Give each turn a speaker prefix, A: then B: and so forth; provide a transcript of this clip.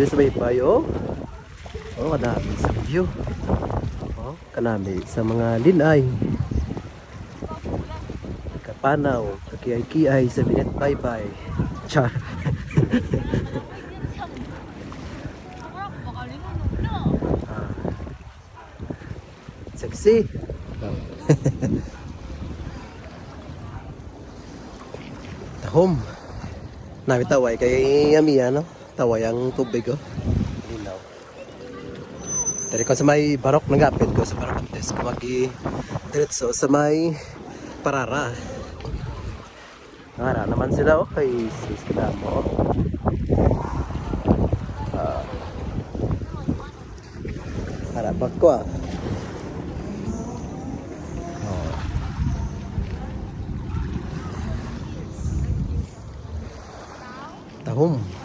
A: This way pa yo. Oh, kadami sa view. Oh, kanami sa mga linay. Kapanaw, kakiay-kiay sa minute bye-bye. Char. Sexy. Tahom. Nami taway kay Yami ano? Taway ang tubig oh. Linaw. Dari ko sa may barok nagapit ko sa Barakantes kumagi diretso sa may Parara. Ngara naman sila oh kay sis mo. Harapan ko ah. Tahom.